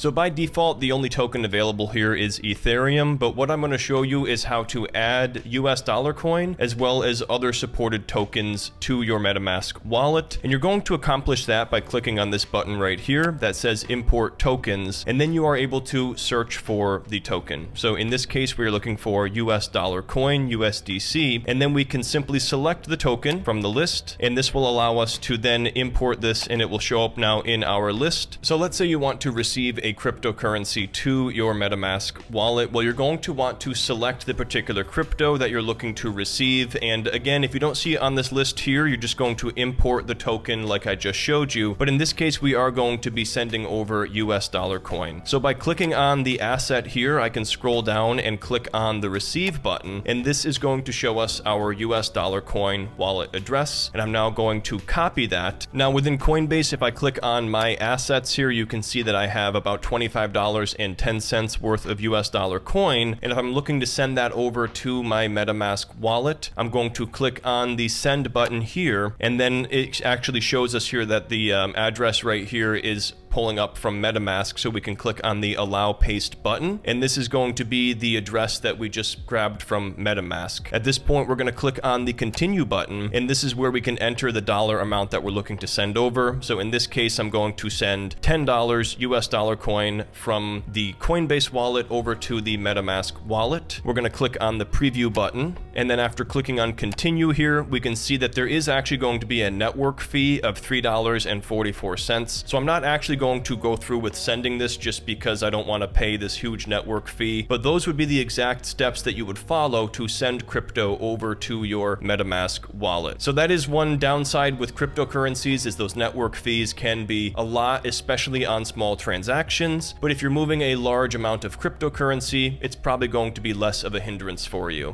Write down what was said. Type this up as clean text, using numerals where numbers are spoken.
So by default, the only token available here is Ethereum, but what I'm going to show you is how to add US dollar coin as well as other supported tokens to your MetaMask wallet. And you're going to accomplish that by clicking on this button right here that says import tokens, and then you are able to search for the token. So in this case, we're looking for US dollar coin, USDC, and then we can simply select the token from the list, and this will allow us to then import this, and it will show up now in our list. So let's say you want to receive a cryptocurrency to your MetaMask wallet. Well, you're going to want to select the particular crypto that you're looking to receive. And again, if you don't see it on this list here, you're just going to import the token like I just showed you. But in this case, we are going to be sending over US dollar coin. So by clicking on the asset here, I can scroll down and click on the receive button. And this is going to show us our US dollar coin wallet address. And I'm now going to copy that. Now within Coinbase, if I click on my assets here, you can see that I have about $25.10 worth of US dollar coin. And if I'm looking to send that over to my MetaMask wallet, I'm going to click on the send button here. And then it actually shows us here that the address right here is pulling up from MetaMask, so we can click on the allow paste button, and this is going to be the address that we just grabbed from MetaMask. At this point, we're going to click on the continue button, and this is where we can enter the dollar amount that we're looking to send over. So in this case, I'm going to send $10 US dollar coin from the Coinbase wallet over to the MetaMask wallet. We're going to click on the preview button, and then after clicking on continue here, we can see that there is actually going to be a network fee of $3.44. So I'm not actually going to go through with sending this just because I don't want to pay this huge network fee, but those would be the exact steps that you would follow to send crypto over to your MetaMask wallet. So that is one downside with cryptocurrencies, is those network fees can be a lot, especially on small transactions. But if you're moving a large amount of cryptocurrency, it's probably going to be less of a hindrance for you.